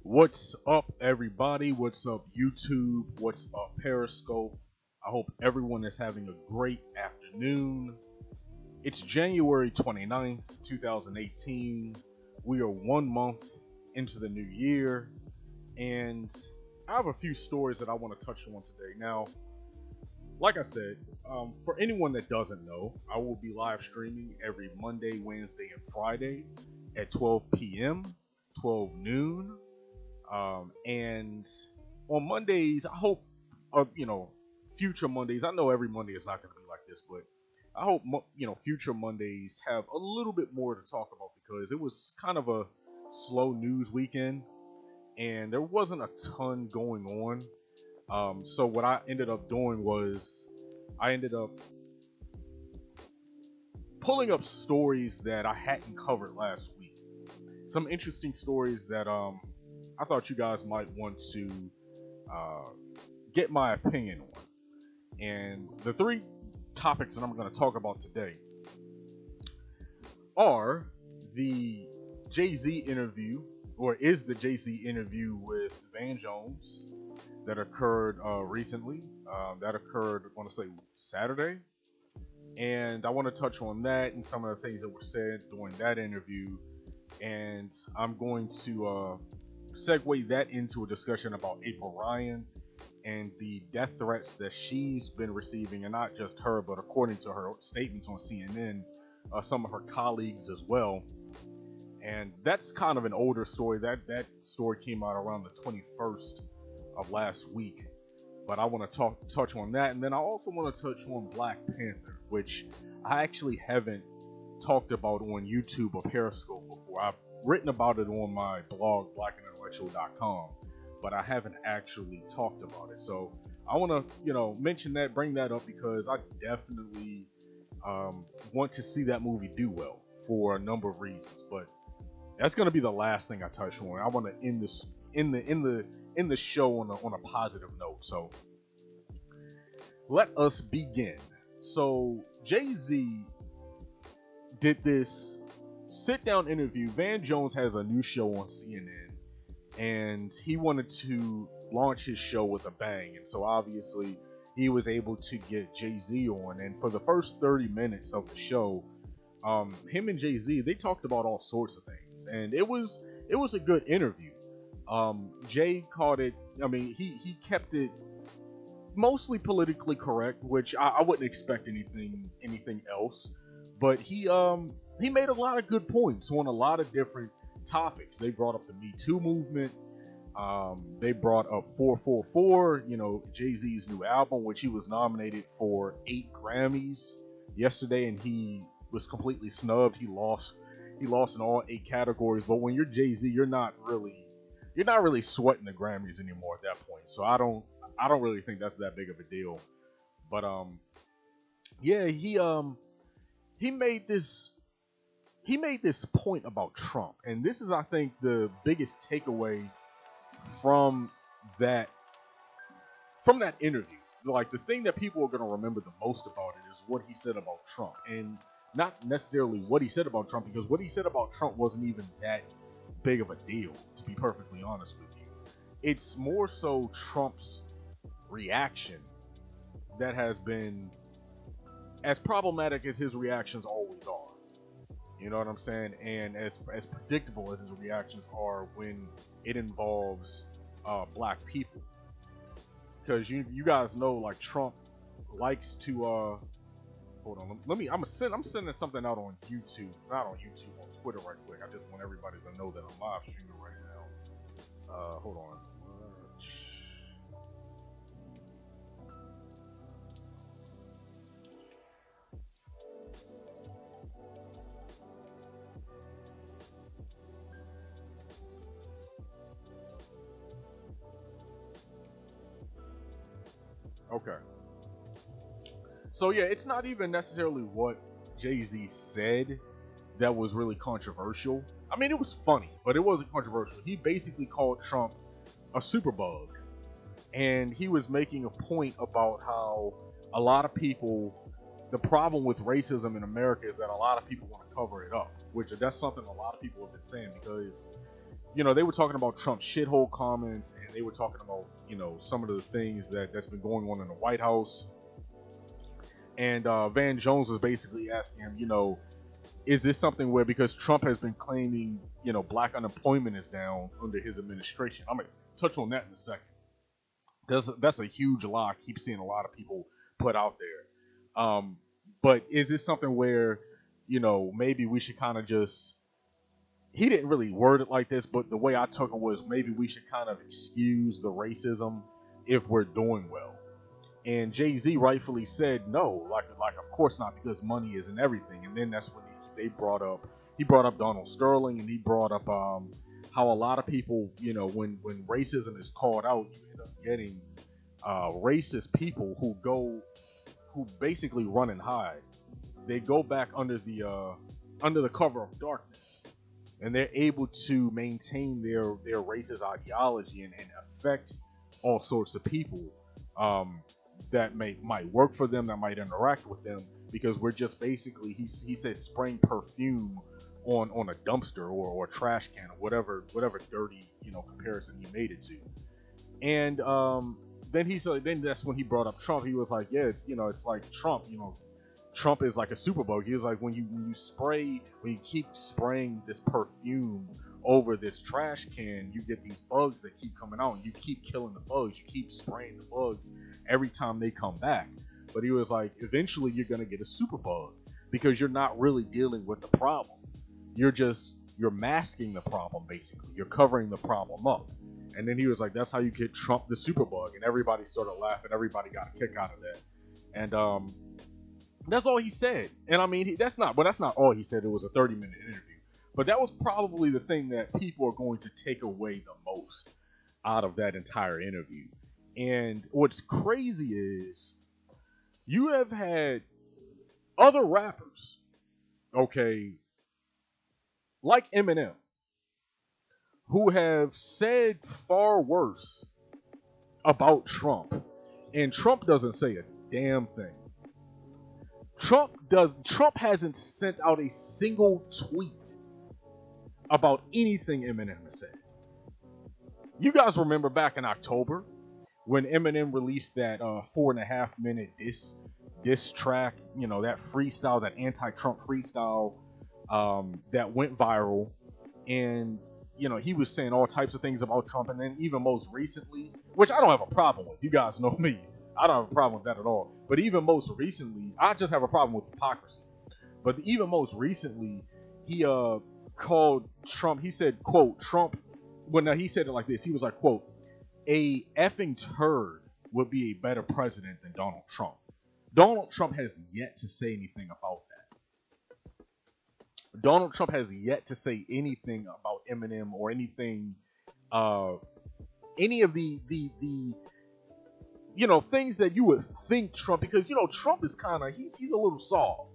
What's up, everybody? What's up, YouTube? What's up, Periscope? I hope everyone is having a great afternoon. It's January 29th, 2018. We are 1 month into the new year, and I have a few stories that I want to touch on today. Now, like I said, for anyone that doesn't know, I will be live streaming every Monday, Wednesday, and Friday at 12 p.m., 12 noon. And on Mondays, I hope, future Mondays, I know every Monday is not going to be like this, but I hope, future Mondays have a little bit more to talk about because it was kind of a slow news weekend and there wasn't a ton going on. So what I ended up doing was I ended up pulling up stories that I hadn't covered last week. Some interesting stories that, I thought you guys might want to get my opinion on. And the three topics that I'm going to talk about today are the Jay-Z interview, or is the Jay-Z interview with Van Jones that occurred recently. That occurred, I want to say, Saturday. And I want to touch on that and some of the things that were said during that interview. And I'm going to segue that into a discussion about April Ryan and the death threats that she's been receiving, and not just her, but according to her statements on CNN, some of her colleagues as well. And that's kind of an older story. That story came out around the 21st of last week, but I want to touch on that. And then I also want to touch on Black Panther, which I actually haven't talked about on YouTube or Periscope before. I've written about it on my blog, blackintellectual.com, but I haven't actually talked about it. So I want to, mention that, bring that up, because I definitely want to see that movie do well for a number of reasons. But that's going to be the last thing I touch on. I want to end this in the show on a positive note. So let us begin. So Jay-Z did this sit-down interview. Van Jones has a new show on CNN, and he wanted to launch his show with a bang. And so obviously he was able to get Jay-Z on. And for the first 30 minutes of the show, him and Jay-Z, they talked about all sorts of things, and it was a good interview. Jay caught it. I mean, he kept it mostly politically correct, which I wouldn't expect anything else. But he made a lot of good points on a lot of different topics. They brought up the Me Too movement. They brought up 444, Jay-Z's new album, which he was nominated for 8 Grammys yesterday, and he was completely snubbed. He lost in all 8 categories. But when you're Jay-Z, you're not really sweating the Grammys anymore at that point. So I don't really think that's that big of a deal. But yeah, he made this point about Trump, and this is, I think, the biggest takeaway from that interview. Like, the thing that people are going to remember the most about it is what he said about Trump, and not necessarily what he said about Trump, because what he said about Trump wasn't even that big of a deal, to be perfectly honest with you. It's more so Trump's reaction that has been as problematic as his reactions always are. You know what I'm saying? And as predictable as his reactions are when it involves black people. Because you guys know, like, Trump likes to hold on, I'm sending something out on YouTube, not on YouTube, on Twitter right quick. I just want everybody to know that I'm live streaming right now. Hold on. Okay. So yeah, it's not even necessarily what Jay-Z said that was really controversial. I mean, it was funny, but it wasn't controversial. He basically called Trump a superbug, and he was making a point about how a lot of people, the problem with racism in America is that a lot of people want to cover it up, which that's something a lot of people have been saying, because they were talking about Trump's shithole comments, and they were talking about, some of the things that's been going on in the White House. And Van Jones was basically asking him, is this something where, because Trump has been claiming, black unemployment is down under his administration? I'm going to touch on that in a second. That's a huge lie I keep seeing a lot of people put out there. But is this something where, maybe we should kind of just, he didn't really word it like this, but the way I took it was maybe we should kind of excuse the racism if we're doing well. And Jay-Z rightfully said no, like of course not, because money isn't everything. And then that's when he brought up Donald Sterling, and he brought up how a lot of people, when racism is called out, you end up getting racist people who basically run and hide. They go back under the cover of darkness, and they're able to maintain their racist ideology and affect all sorts of people that might work for them, that might interact with them, because we're just basically, he said, spraying perfume on a dumpster or a trash can or whatever dirty comparison he made it to. And then that's when he brought up Trump. He was like, yeah, it's like Trump, Trump is like a superbug. He was like, when you keep spraying this perfume over this trash can, you get these bugs that keep coming out, and you keep killing the bugs. You keep spraying the bugs every time they come back. But he was like, eventually you're gonna get a superbug, because you're not really dealing with the problem. You're masking the problem, basically. You're covering the problem up. And then he was like, that's how you get Trump the superbug. And everybody started laughing. Everybody got a kick out of that. And that's all he said. And I mean, that's not all he said. It was a 30-minute interview. But that was probably the thing that people are going to take away the most out of that entire interview. And what's crazy is you have had other rappers, okay, like Eminem, who have said far worse about Trump. And Trump doesn't say a damn thing. Trump hasn't sent out a single tweet about anything Eminem has said. You guys remember back in October when Eminem released that 4.5 minute diss track, that freestyle, that anti-Trump freestyle that went viral, and he was saying all types of things about Trump. And then even most recently, which I don't have a problem with, you guys know me, I don't have a problem with that at all. But even most recently, I just have a problem with hypocrisy. But even most recently, he called Trump, he said, quote, Trump, he said it like this, he was like, quote, a effing turd would be a better president than Donald Trump. Donald Trump has yet to say anything about that. Donald Trump has yet to say anything about Eminem or anything, any of the things that you would think Trump, because Trump is kind of, he's a little soft.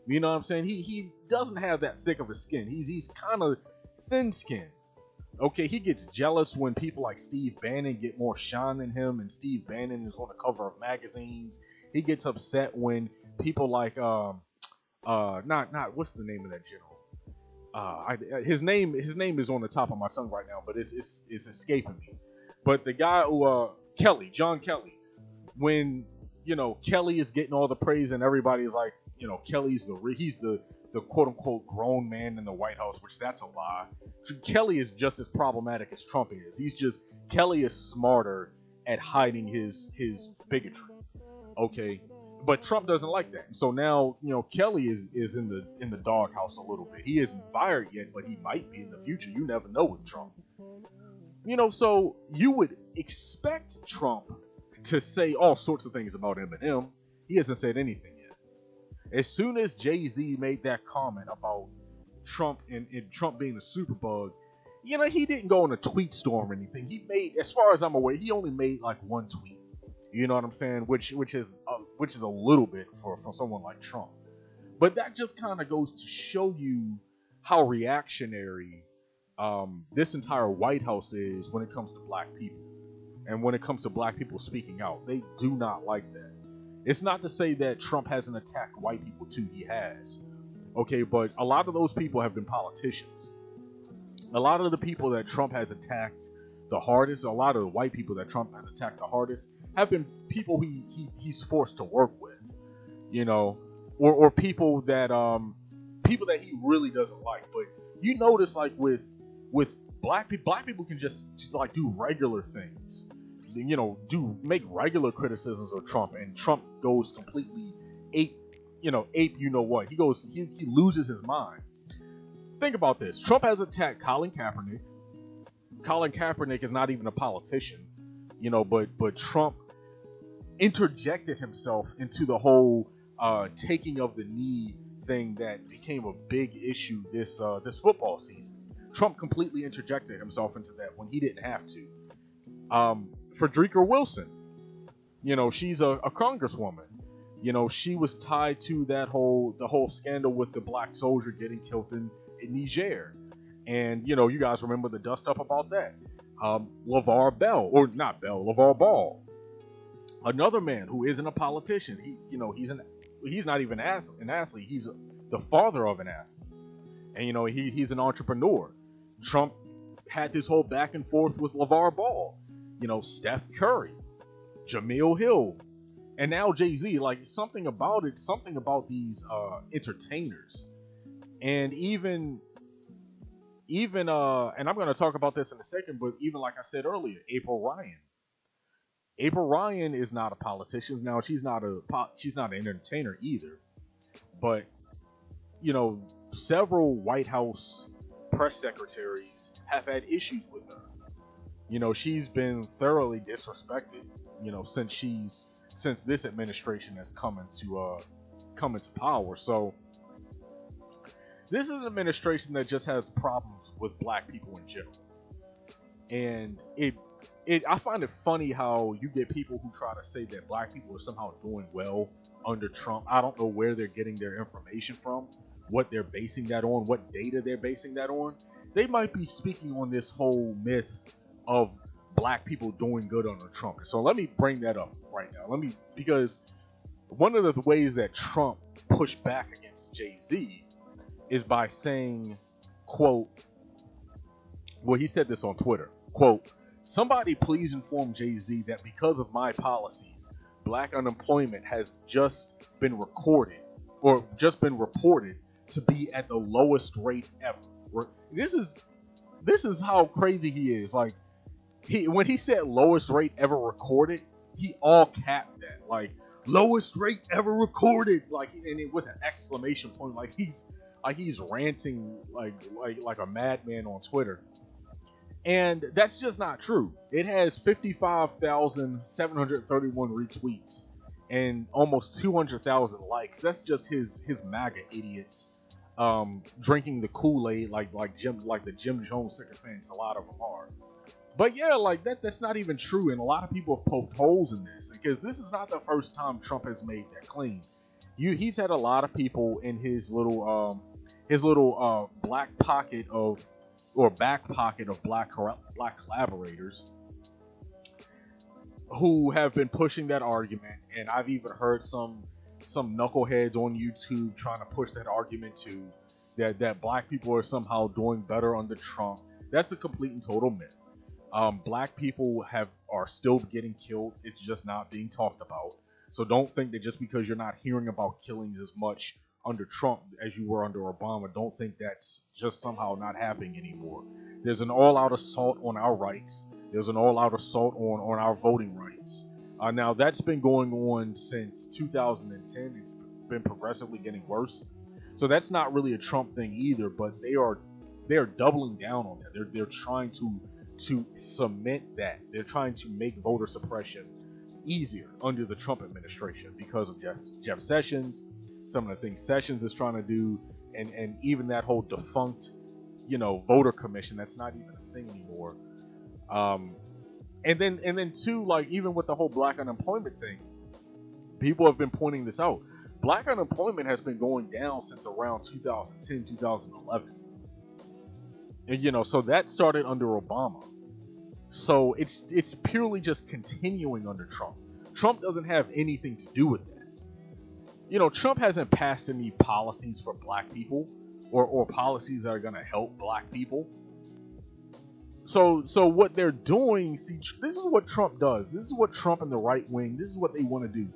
You know what I'm saying? He doesn't have that thick of a skin. He's kind of thin-skinned. Okay, he gets jealous when people like Steve Bannon get more shine than him, and Steve Bannon is on the cover of magazines. He gets upset when people like not what's the name of that general? His name is on the top of my tongue right now, but it's escaping me. But the guy who John Kelly, when Kelly is getting all the praise and everybody is like, Kelly's he's the quote unquote grown man in the White House, which that's a lie. Kelly is just as problematic as Trump is. Kelly is smarter at hiding his bigotry. Okay, but Trump doesn't like that. So now Kelly is in the doghouse a little bit. He isn't fired yet, but he might be in the future. You never know with Trump. So you would expect Trump to say all sorts of things about Eminem. He hasn't said anything yet. As soon as Jay-Z made that comment about Trump and Trump being a superbug, he didn't go on a tweet storm or anything. He made, as far as I'm aware, he only made like one tweet. You know what I'm saying? Which is a little bit for someone like Trump. But that just kind of goes to show you how reactionary this entire White House is when it comes to black people. And when it comes to black people speaking out, they do not like that. It's not to say that Trump hasn't attacked white people too. He has. Okay, but a lot of those people have been politicians. A lot of the people that Trump has attacked the hardest, a lot of the white people that Trump has attacked the hardest, have been people he's forced to work with, you know, or people that he really doesn't like. But you notice, like with black people can just like do regular things, you know, make regular criticisms of Trump, and Trump goes completely ape, you know what? He loses his mind. Think about this. Trump has attacked Colin Kaepernick. Colin Kaepernick is not even a politician, you know, but Trump interjected himself into the whole taking of the knee thing that became a big issue this football season. Trump completely interjected himself into that when he didn't have to. Frederica Wilson, you know, she's a congresswoman. You know, she was tied to the whole scandal with the black soldier getting killed in Niger. And, you know, you guys remember the dust up about that. LeVar Ball, another man who isn't a politician. He's not even an athlete. He's the father of an athlete. And, you know, he's an entrepreneur. Trump had this whole back and forth with LeVar Ball. You know, Steph Curry, Jamil Hill, and now Jay-Z. Like, something about these entertainers. And even and I'm going to talk about this in a second, but even like I said earlier, April Ryan is not a politician. Now, she's not an entertainer either, but, you know, several White House press secretaries have had issues with her. You know, she's been thoroughly disrespected, you know, since this administration has come into power. So this is an administration that just has problems with black people in general. And I find it funny how you get people who try to say that black people are somehow doing well under Trump. I don't know where they're getting their information from, what they're basing that on, what data they're basing that on. They might be speaking on this whole myth of black people doing good under Trump. So let me bring that up right now. Because one of the ways that Trump pushed back against Jay-Z is by saying, quote, well, he said this on Twitter, quote, "Somebody please inform Jay-Z that because of my policies, black unemployment has just been reported to be at the lowest rate ever." This is how crazy he is. Like, when he said lowest rate ever recorded, he all capped that, like, lowest rate ever recorded, like, and it with an exclamation point, like he's ranting like a madman on Twitter. And that's just not true. It has 55,731 retweets and almost 200,000 likes. That's just his MAGA idiots drinking the Kool-Aid like the Jim Jones sycophants. A lot of them are. But yeah, like that's not even true, and a lot of people have poked holes in this, because this is not the first time Trump has made that claim. He's had a lot of people in his little black pocket of, or back pocket of black collaborators who have been pushing that argument, and I've even heard some knuckleheads on YouTube trying to push that argument too, that black people are somehow doing better under Trump. That's a complete and total myth. Black people are still getting killed. It's just not being talked about. So don't think that just because you're not hearing about killings as much under Trump as you were under Obama, don't think that's just somehow not happening anymore. There's an all-out assault on our rights. There's an all-out assault on our voting rights. Now, that's been going on since 2010. It's been progressively getting worse. So that's not really a Trump thing either, but they are doubling down on that. They're trying to cement that. They're trying to make voter suppression easier under the Trump administration because of Jeff Sessions, some of the things Sessions is trying to do, and even that whole defunct, voter commission that's not even a thing anymore. And then too, like, even with the whole black unemployment thing, people have been pointing this out. Black unemployment has been going down since around 2010, 2011. And so that started under Obama. So it's purely just continuing under Trump. Trump doesn't have anything to do with that. Trump hasn't passed any policies for black people or policies that are going to help black people. So what they're doing, see, this is what Trump does. This is what Trump and the right wing, this is what they want to do.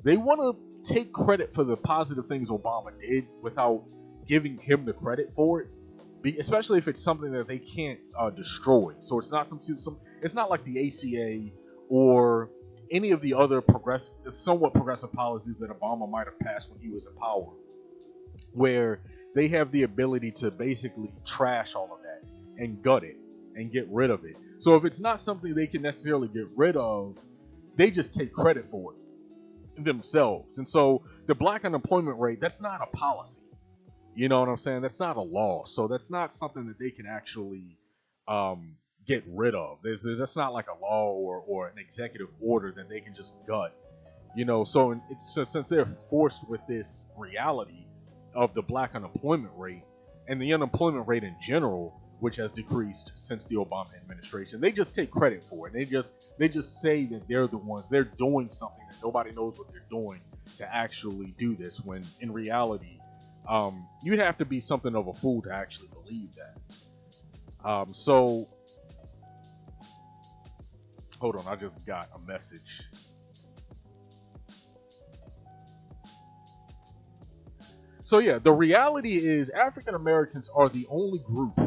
They want to take credit for the positive things Obama did without giving him the credit for it, especially if it's something that they can't destroy. So it's not it's not like the ACA or any of the other somewhat progressive policies that Obama might have passed when he was in power, where they have the ability to basically trash all of that and gut it and get rid of it. So if it's not something they can necessarily get rid of, they just take credit for it themselves. And so the black unemployment rate, that's not a policy. You know what I'm saying? That's not a law. So that's not something that they can actually get rid of. That's not like a law or an executive order that they can just gut. You know, so since they're forced with this reality of the black unemployment rate and the unemployment rate in general, which has decreased since the Obama administration, they just take credit for it. They just say that they're the ones, they're doing something that nobody knows what they're doing to actually do this, when in reality, you'd have to be something of a fool to actually believe that. So hold on, I just got a message. So yeah, the reality is African Americans are the only group.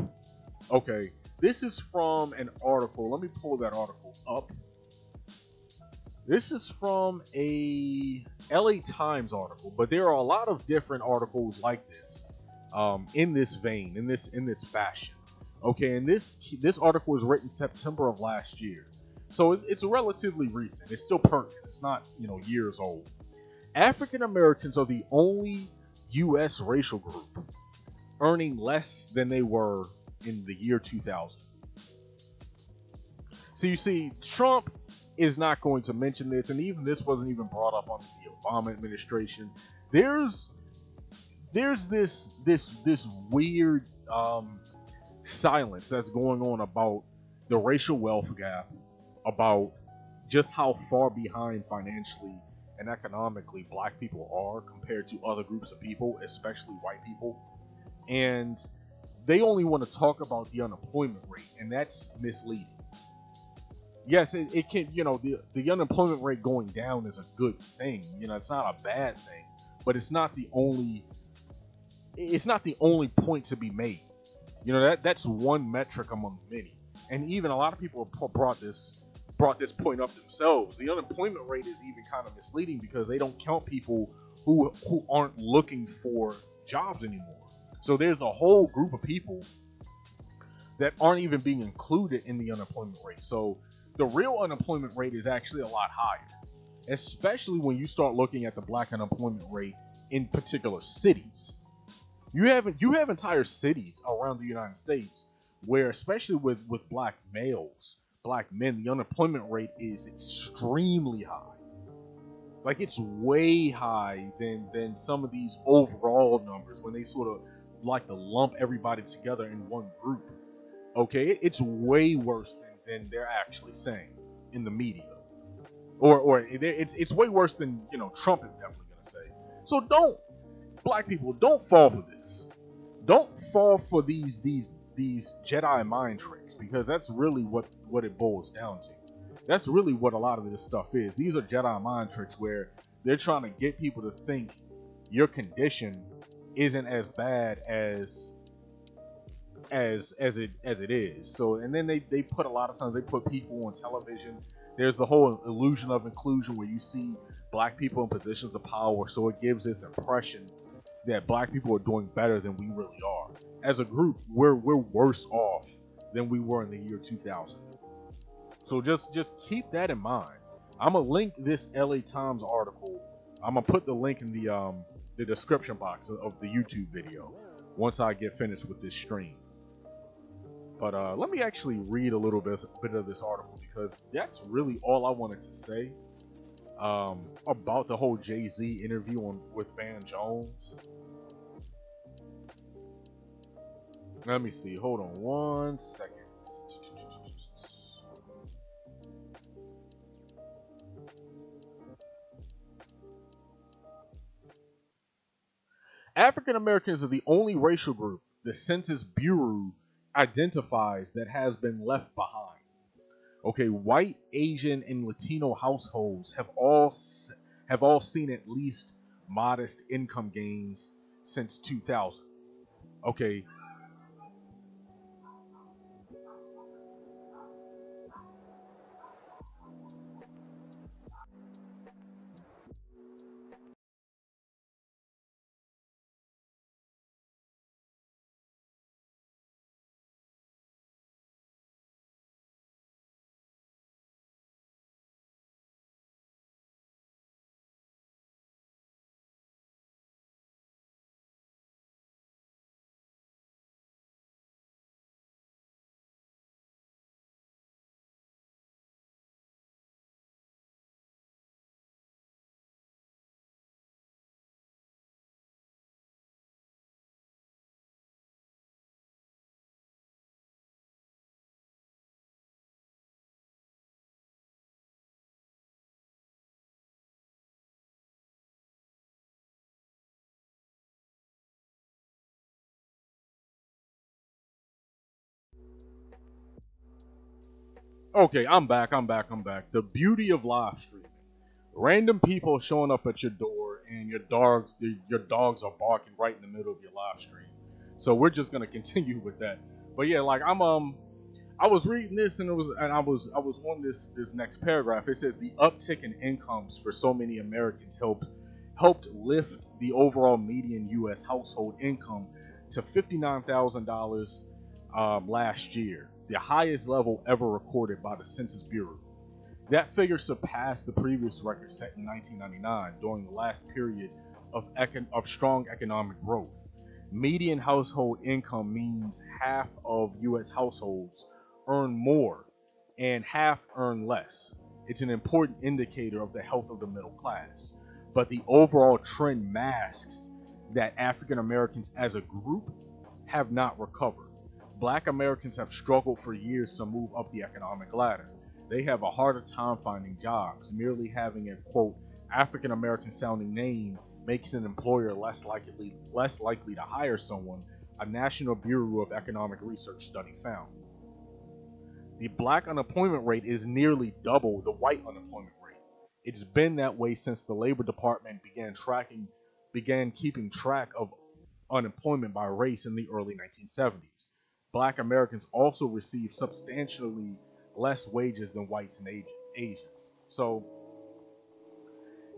Okay, this is from an article. Let me pull that article up. This is from a LA Times article, but there are a lot of different articles like this, in this vein, in this fashion. Okay, and this article was written September of last year, so it's relatively recent. It's still pertinent. It's not, years old. African Americans are the only U.S. racial group earning less than they were in the year 2000. So you see, Trump is not going to mention this, and even this wasn't even brought up under the Obama administration. There's this weird silence that's going on about the racial wealth gap, about just how far behind financially and economically black people are compared to other groups of people, especially white people. And they only want to talk about the unemployment rate, and that's misleading. Yes, it can, the unemployment rate going down is a good thing. It's not a bad thing, but it's not the only point to be made. That's one metric among many. And even a lot of people brought this point up themselves. The unemployment rate is even kind of misleading because they don't count people who aren't looking for jobs anymore. So there's a whole group of people that aren't even being included in the unemployment rate. So the real unemployment rate is actually a lot higher, especially when you start looking at the black unemployment rate in particular cities. You have entire cities around the United States where, especially with black males, black men, the unemployment rate is extremely high. Like, it's way high than some of these overall numbers when they sort of like to lump everybody together in one group. Okay, it's way worse than they're actually saying in the media, or it's way worse than Trump is definitely going to say. So black people, don't fall for this. Don't fall for these Jedi mind tricks, because that's really what it boils down to. That's really what a lot of this stuff is. These are Jedi mind tricks where they're trying to get people to think your condition isn't as bad as it is. So, and then they put, a lot of times they put people on television. There's the whole illusion of inclusion where you see black people in positions of power, so it gives this impression that black people are doing better than we really are. As a group, we're worse off than we were in the year 2000. So just keep that in mind. I'm gonna link this LA Times article. I'm gonna put the link in the description box of the YouTube video once I get finished with this stream. But let me actually read a little bit of this article, because that's really all I wanted to say about the whole Jay-Z interview with Van Jones. Let me see. Hold on one second. African Americans are the only racial group the Census Bureau identifies that has been left behind. Okay, white, Asian, and Latino households have all seen at least modest income gains since 2000. Okay, okay, I'm back. I'm back. I'm back. The beauty of live streaming. Random people showing up at your door and your dogs are barking right in the middle of your live stream. So we're just gonna continue with that. But yeah, like I was reading this and I was on this next paragraph. It says the uptick in incomes for so many Americans helped lift the overall median U.S. household income to $59,000 last year, the highest level ever recorded by the Census Bureau. That figure surpassed the previous record set in 1999 during the last period of strong economic growth. Median household income means half of U.S. households earn more and half earn less. It's an important indicator of the health of the middle class. But the overall trend masks that African Americans as a group have not recovered. Black Americans have struggled for years to move up the economic ladder. They have a harder time finding jobs. Merely having a quote African American sounding name makes an employer less likely to hire someone, a National Bureau of Economic Research study found. The black unemployment rate is nearly double the white unemployment rate. It's been that way since the Labor Department began keeping track of unemployment by race in the early 1970s. Black Americans also receive substantially less wages than whites and Asians. So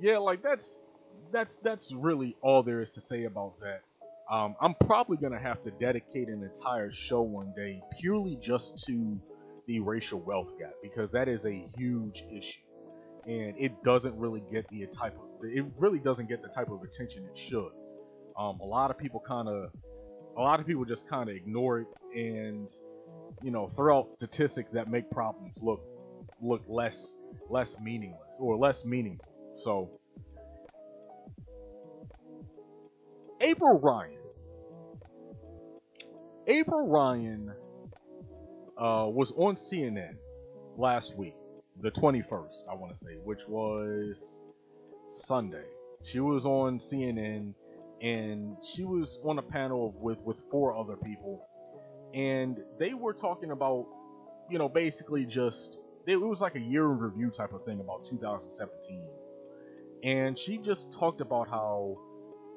yeah, like that's really all there is to say about that. I'm probably gonna have to dedicate an entire show one day purely just to the racial wealth gap because that is a huge issue, and it doesn't really get it really doesn't get the type of attention it should. A lot of people just kind of ignore it and throw out statistics that make problems look less meaningless or less meaningful. So April Ryan. April Ryan was on CNN last week, the 21st, I want to say, which was Sunday. She was on CNN and she was on a panel with four other people, and they were talking about, basically just it was like a year in review type of thing about 2017, and she just talked about how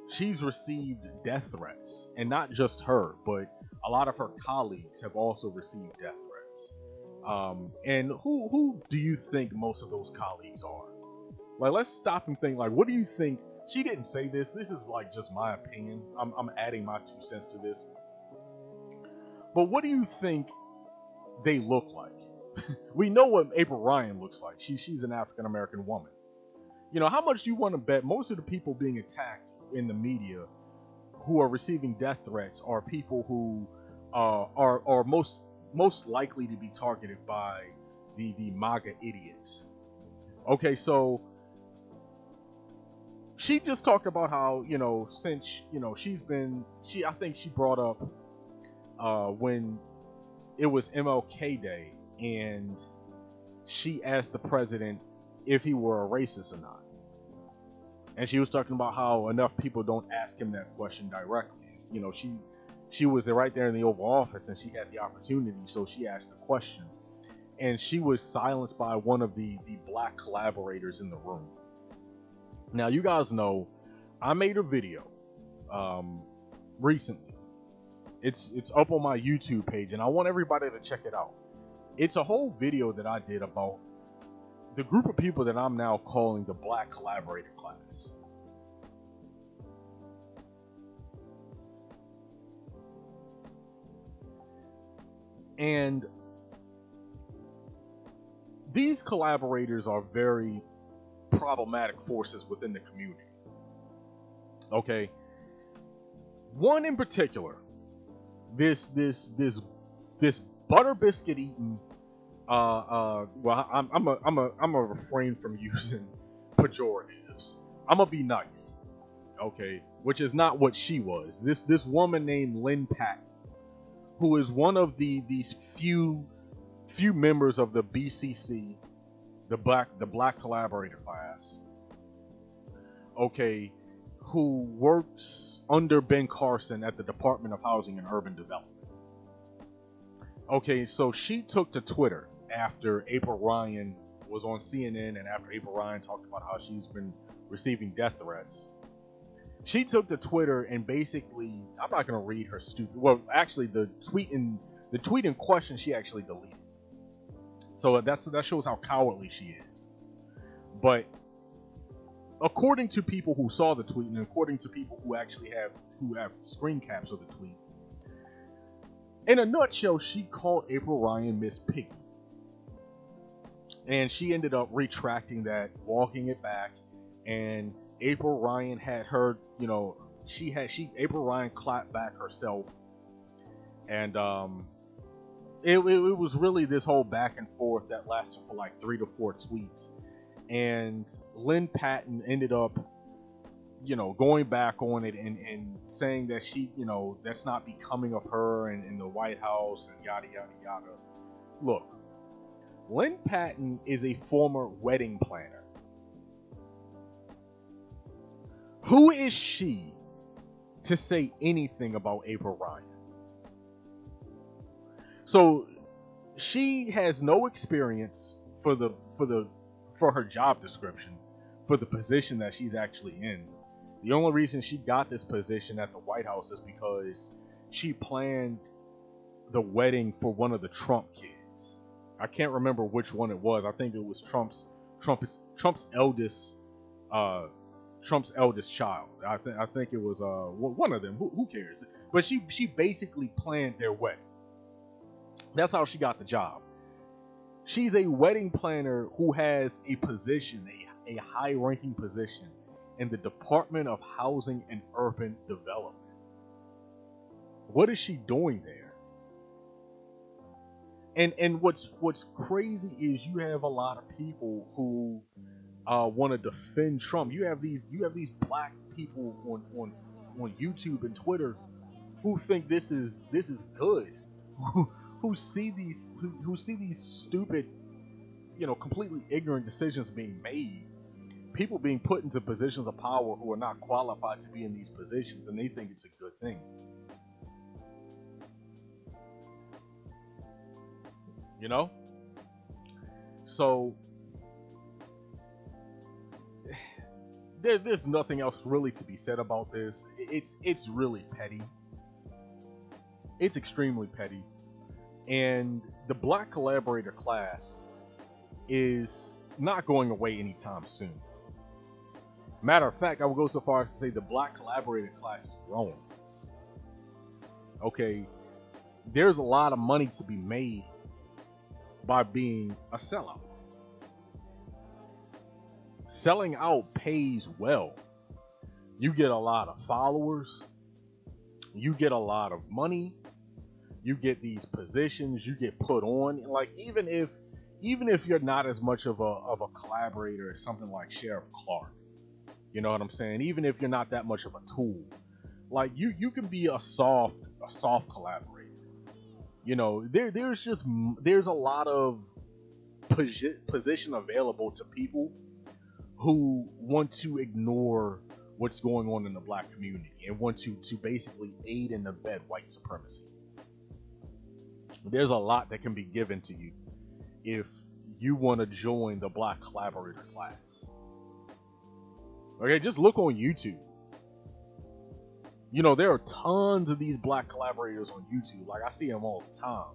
she's received death threats, and not just her, but a lot of her colleagues have also received death threats. And who do you think most of those colleagues are? Like, let's stop and think. Like, what do you think? She didn't say this. This is like just my opinion. I'm adding my 2 cents to this. But what do you think they look like? We know what April Ryan looks like. She's an African American woman. How much do you want to bet most of the people being attacked in the media who are receiving death threats are people who are most likely to be targeted by the MAGA idiots? Okay, so she just talked about how since I think she brought up when it was MLK Day and she asked the president if he were a racist or not. And she was talking about how enough people don't ask him that question directly. she was right there in the Oval Office, and she had the opportunity, so she asked a question. And she was silenced by one of the black collaborators in the room. Now, you guys know I made a video recently. It's up on my YouTube page, and I want everybody to check it out. It's a whole video that I did about the group of people that I'm now calling the black collaborator class. And these collaborators are very problematic forces within the community. Okay. One in particular, this butter biscuit eating, well, I'm a refrain from using pejoratives. I'm gonna be nice, okay, which is not what she was. This woman named Lynn Patton, who is one of these few members of the BCC, the black collaborator class, okay, who works under Ben Carson at the Department of Housing and Urban Development. Okay, so she took to Twitter after April Ryan was on CNN, and after April Ryan talked about how she's been receiving death threats. She took to Twitter and basically, I'm not gonna read her stupid. Well, actually, the tweet in question she actually deleted. So that shows how cowardly she is. But according to people who saw the tweet, and according to people who actually have screen caps of the tweet, in a nutshell, she called April Ryan Miss Piggy. And she ended up retracting that, walking it back, and April Ryan had her, April Ryan clapped back herself. And it was really this whole back and forth that lasted for like 3 to 4 tweets. And Lynn Patton ended up, going back on it and saying that she, that's not becoming of her and in the White House and yada, yada, yada. Look, Lynn Patton is a former wedding planner. Who is she to say anything about April Ryan? So she has no experience for her job description, for the position that she's actually in. The only reason she got this position at the White House is because she planned the wedding for one of the Trump kids. I can't remember which one it was. I think it was Trump's eldest child. I think it was one of them. Who cares? But she basically planned their wedding. That's how she got the job. She's a wedding planner who has a position, a high-ranking position in the Department of Housing and Urban Development. What is she doing there? And what's crazy is you have a lot of people who want to defend Trump. You have these black people on YouTube and Twitter who think this is good. Who see these stupid, completely ignorant decisions being made, people being put into positions of power who are not qualified to be in these positions, and they think it's a good thing. So there's nothing else really to be said about this. It's really petty. It's extremely petty. And the black collaborator class is not going away anytime soon. Matter of fact, I would go so far as to say the black collaborator class is growing. Okay, there's a lot of money to be made by being a sellout. Selling out pays well. You get a lot of followers. You get a lot of money. You get these positions, you get put on. Like even if you're not as much of a collaborator as something like Sheriff Clark, you know what I'm saying? Even if you're not that much of a tool, like you can be a soft collaborator. There's a lot of position available to people who want to ignore what's going on in the black community and want to basically aid and abet white supremacy. There's a lot that can be given to you if you want to join the black collaborator class. Okay, just look on YouTube. You know, there are tons of these black collaborators on YouTube. Like, I see them all the time.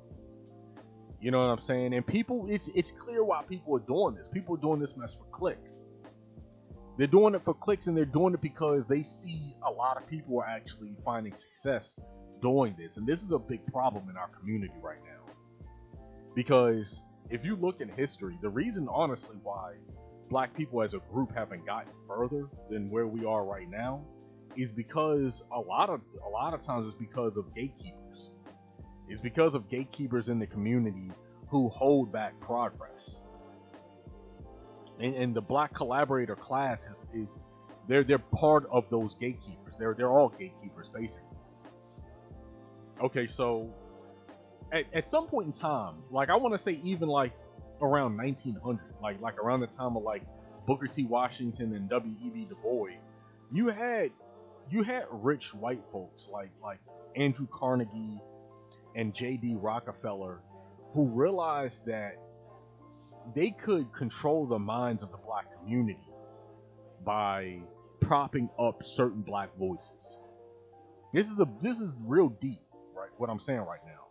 You know what I'm saying? And people, it's clear why people are doing this. People are doing this mess for clicks. They're doing it for clicks, and they're doing it because they see a lot of people are actually finding success doing this. And this is a big problem in our community right now. Because if you look in history, the reason, honestly, why black people as a group haven't gotten further than where we are right now is because a lot of times it's because of gatekeepers. It's because of gatekeepers in the community who hold back progress. And the black collaborator class is they're part of those gatekeepers. They're all gatekeepers basically. Okay, so at some point in time, like I want to say even like around 1900, like around the time of like Booker T. Washington and W.E.B. Du Bois, you had rich white folks like Andrew Carnegie and J.D. Rockefeller who realized that they could control the minds of the black community by propping up certain black voices. This is real deep, right? What I'm saying right now,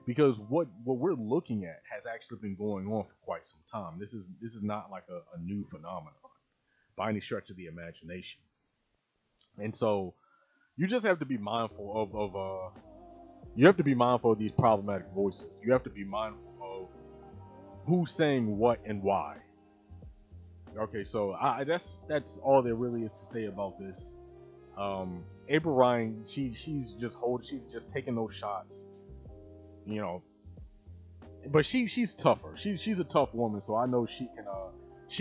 because what we're looking at has actually been going on for quite some time. This is not like a new phenomenon by any stretch of the imagination. And so you just have to be mindful of these problematic voices. You have to be mindful of who's saying what and why. Okay, so that's all there really is to say about this. April Ryan, she's just taking those shots, you know. But she's tougher. She's a tough woman, so I know she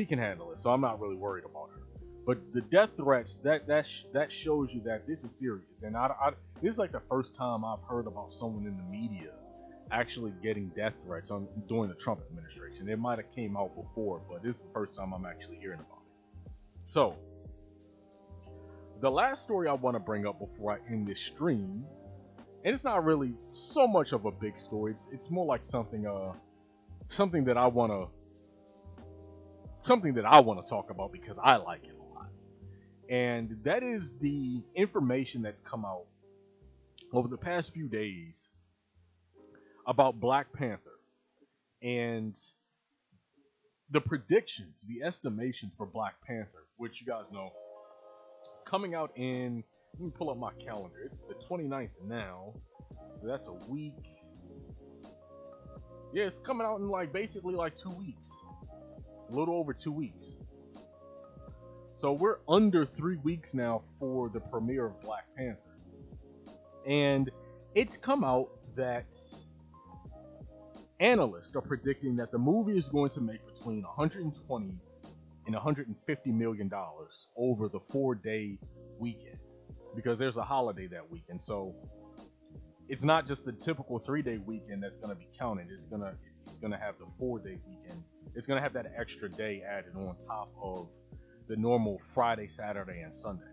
can handle it. So I'm not really worried about her. But the death threats, that shows you that this is serious. And this is like the first time I've heard about someone in the media actually getting death threats during the Trump administration. It might have came out before, but this is the first time I'm actually hearing about it. So, the last story I want to bring up before I end this stream, and it's not really so much of a big story. It's more like something that I want to talk about because I like it a lot. And that is the information that's come out over the past few days about Black Panther and the predictions, the estimations for Black Panther, which you guys know, coming out in, let me pull up my calendar. It's the 29th now, so that's a week. Yeah, it's coming out in basically 2 weeks, a little over 2 weeks. So we're under 3 weeks now for the premiere of Black Panther. And it's come out that analysts are predicting that the movie is going to make between 120 and 150 million dollars over the 4-day weekend, because there's a holiday that weekend. So it's not just the typical 3-day weekend that's going to be counted. It's gonna have the 4-day weekend. It's gonna have that extra day added on top of the normal Friday, Saturday, and Sunday.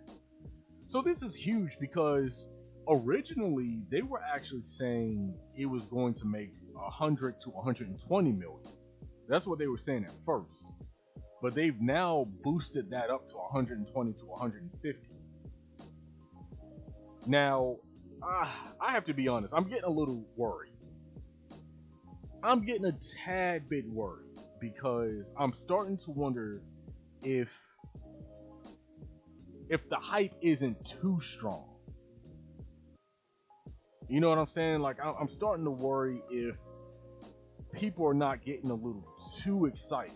So this is huge because originally they were actually saying it was going to make 100 to 120 million. That's what they were saying at first, but they've now boosted that up to 120 to 150. Now, I have to be honest, I'm getting a little worried. I'm getting a tad bit worried because I'm starting to wonder if the hype isn't too strong. You know what I'm saying? Like, I'm starting to worry if people are not getting a little too excited,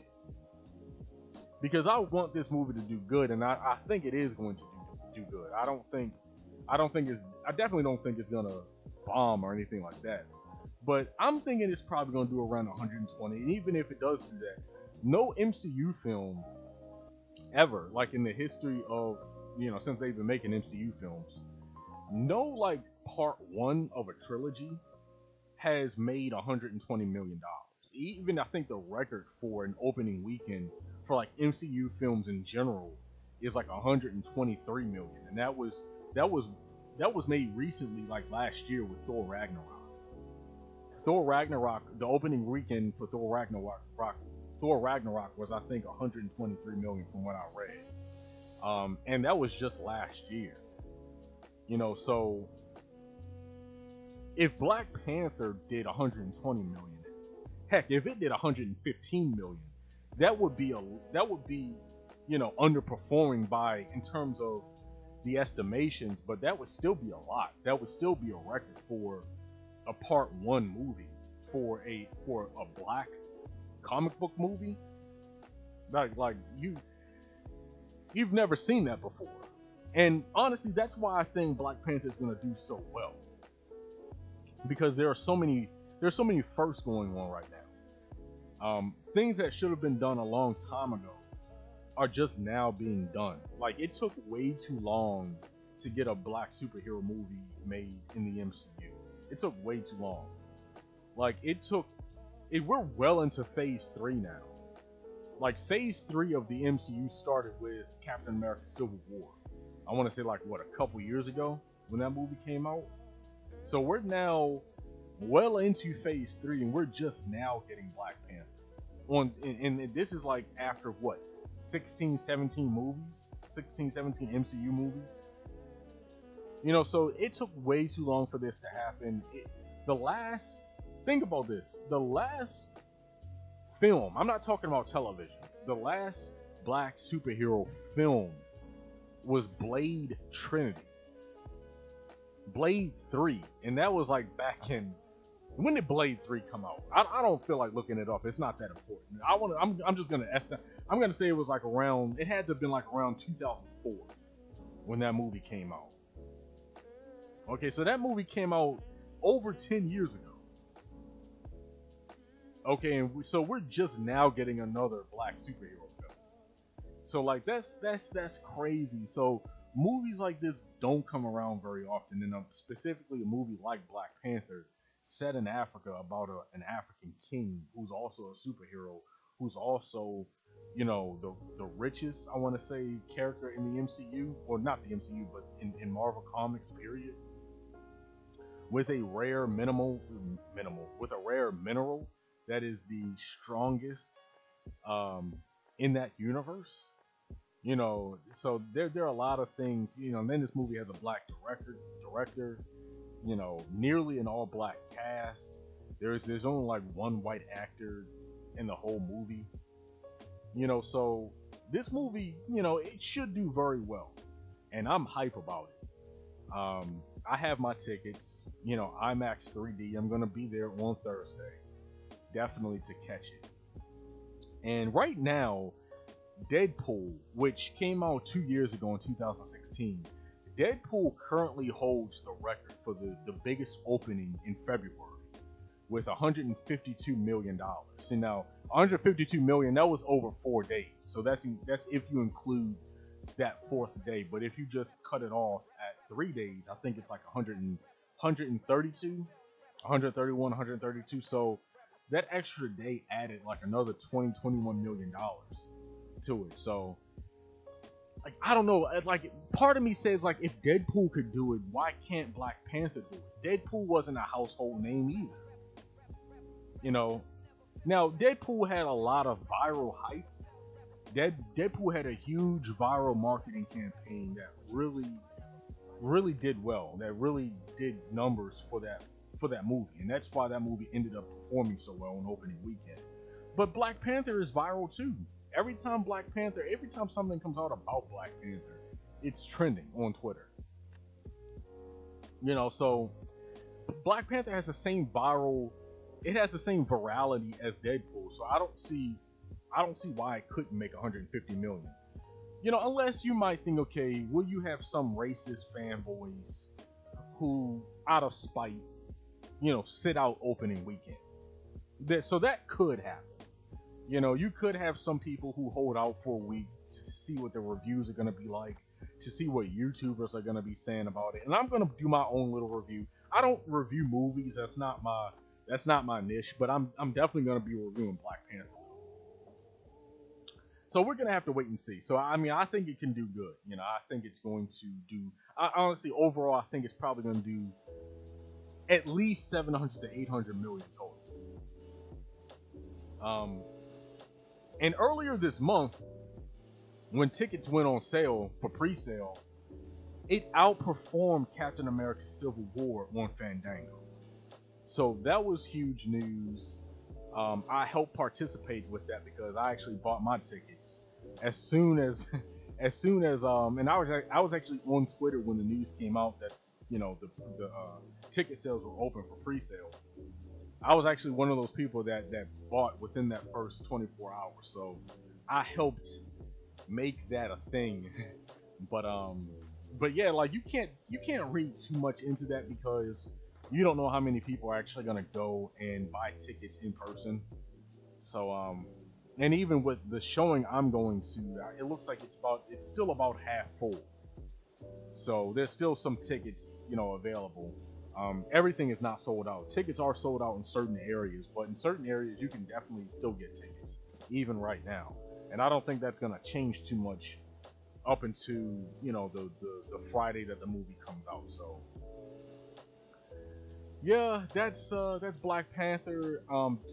because I want this movie to do good, and I think it is going to do good. I definitely don't think it's gonna bomb or anything like that. But I'm thinking it's probably gonna do around 120. And even if it does do that, no MCU film ever, like in the history of, since they've been making MCU films, no part one of a trilogy has made $120 million. Even I think the record for an opening weekend for MCU films in general is like 123 million, and that was that was made recently, like last year with Thor Ragnarok. Thor Ragnarok, the opening weekend for Thor Ragnarok was, I think, 123 million from what I read, and that was just last year. So if Black Panther did 120 million, heck, if it did 115 million, that would be underperforming by in terms of the estimations, but that would still be a lot. That would still be a record for a part one movie, for a black comic book movie. Like you've never seen that before. And honestly, that's why I think Black Panther is gonna do so well, because there's so many firsts going on right now. Things that should have been done a long time ago are just now being done. Like, it took way too long to get a black superhero movie made in the MCU. It took way too long. Like, we're well into phase 3 now. Like, phase 3 of the MCU started with Captain America Civil War. I want to say, like, what, a couple years ago when that movie came out? So we're now well into phase 3, and we're just now getting Black Panther. And this is like after what? 16, 17 movies? 16, 17 MCU movies? So it took way too long for this to happen. Think about this. The last film, I'm not talking about television, the last black superhero film was Blade Trinity. Blade 3. And that was like back in... When did Blade 3 come out? I don't feel like looking it up. It's not that important. I'm just gonna estimate. I'm gonna say it was like around. It had to have been like around 2004 when that movie came out. Okay, so that movie came out over 10 years ago. Okay, and so we're just now getting another black superhero film. So like that's crazy. So movies like this don't come around very often, and specifically a movie like Black Panther, set in Africa about an African king who's also a superhero, who's also, the richest, I want to say, character in the MCU, or not the MCU, but in Marvel Comics, period. With a rare mineral that is the strongest in that universe. So there are a lot of things, and then this movie has a black director, nearly an all black cast. There's only like one white actor in the whole movie. So this movie, it should do very well, and I'm hype about it. I have my tickets, IMAX 3D. I'm gonna be there on Thursday, definitely to catch it. And right now, Deadpool, which came out 2 years ago in 2016, Deadpool currently holds the record for the biggest opening in February with $152 million. And now, $152 million, that was over 4 days. So that's if you include that fourth day. But if you just cut it off at 3 days, I think it's like 132, 131, 132. So that extra day added like another $21 million to it. So, like, I don't know, like, part of me says, like, if Deadpool could do it, why can't Black Panther do it? Deadpool wasn't a household name either. Now Deadpool had a lot of viral hype. Deadpool had a huge viral marketing campaign that really did well, that really did numbers for that movie, and that's why that movie ended up performing so well on opening weekend. But Black Panther is viral too. Every time something comes out about Black Panther, it's trending on Twitter. So Black Panther has the same virality as Deadpool. So I don't see why it couldn't make 150 million. Unless you might think, okay, will you have some racist fanboys who, out of spite, sit out opening weekend. So that could happen. You could have some people who hold out for a week to see what the reviews are going to be like, to see what YouTubers are going to be saying about it. And I'm going to do my own little review. I don't review movies. That's not my niche, but I'm definitely going to be reviewing Black Panther. So we're gonna have to wait and see. So I mean, I think it can do good. I think it's going to do. I honestly, overall, I think it's probably going to do at least 700 to 800 million total. And earlier this month, when tickets went on sale for pre-sale, it outperformed Captain America: Civil War on Fandango. So that was huge news. I helped participate with that because I actually bought my tickets as soon as, and I was actually on Twitter when the news came out that the ticket sales were open for pre-sale. I was actually one of those people that bought within that first 24 hours. So I helped make that a thing. But yeah, like you can't read too much into that because you don't know how many people are actually gonna go and buy tickets in person. So and even with the showing I'm going to, it looks like it's still about half full. So there's still some tickets, available. Everything is not sold out. Tickets are sold out in certain areas, but in certain areas you can definitely still get tickets, even right now. And I don't think that's gonna change too much up into the Friday that the movie comes out. So yeah, that's Black Panther.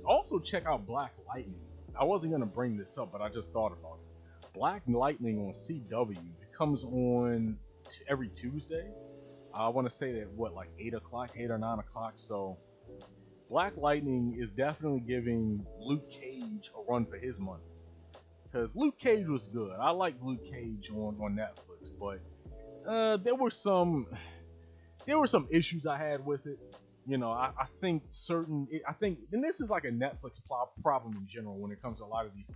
Also check out Black Lightning. I wasn't gonna bring this up, but I just thought about it. Black Lightning on CW. It comes on every Tuesday. I want to say that like 8 o'clock, 8 or 9 o'clock. So Black Lightning is definitely giving Luke Cage a run for his money. Because Luke Cage was good. I like Luke Cage on Netflix, but there were some issues I had with it. I think and this is like a Netflix problem in general when it comes to a lot of these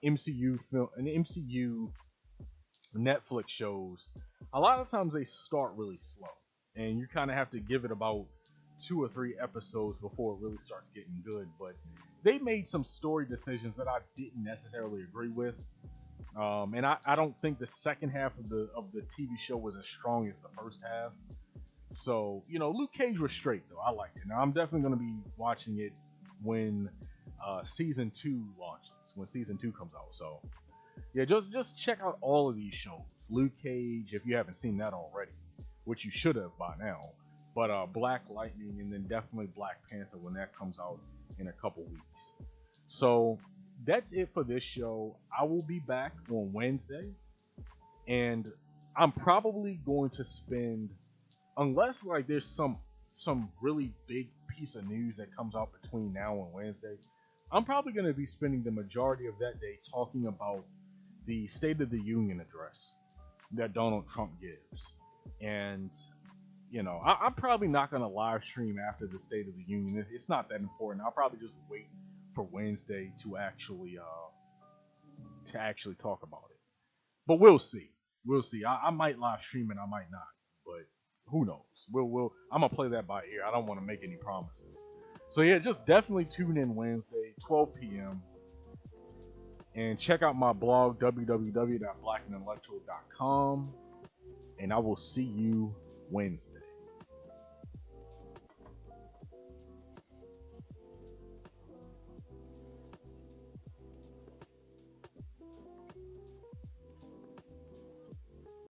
MCU Netflix shows. A lot of times they start really slow, and you kind of have to give it about 2 or 3 episodes before it really starts getting good. But they made some story decisions that I didn't necessarily agree with, and I don't think the second half of the TV show was as strong as the first half. So Luke Cage was straight though. I liked it. Now I'm definitely going to be watching it when season 2 launches, when season 2 comes out. So yeah, just check out all of these shows. Luke Cage, if you haven't seen that already, which you should have by now. But Black Lightning, and then definitely Black Panther when that comes out in a couple weeks. So that's it for this show. I will be back on Wednesday, and I'm probably going to spend, unless like there's some really big piece of news that comes out between now and Wednesday, I'm probably going to be spending the majority of that day talking about the State of the Union address that Donald Trump gives. And I'm probably not going to live stream after the State of the Union. It's not that important. I'll probably just wait for Wednesday to actually talk about it. But we'll see. I might live stream and I might not, but who knows? I'm gonna play that by ear. I don't want to make any promises. So yeah, just definitely tune in Wednesday, 12 p.m. and check out my blog, www.blackintellectual.com, and I will see you Wednesday.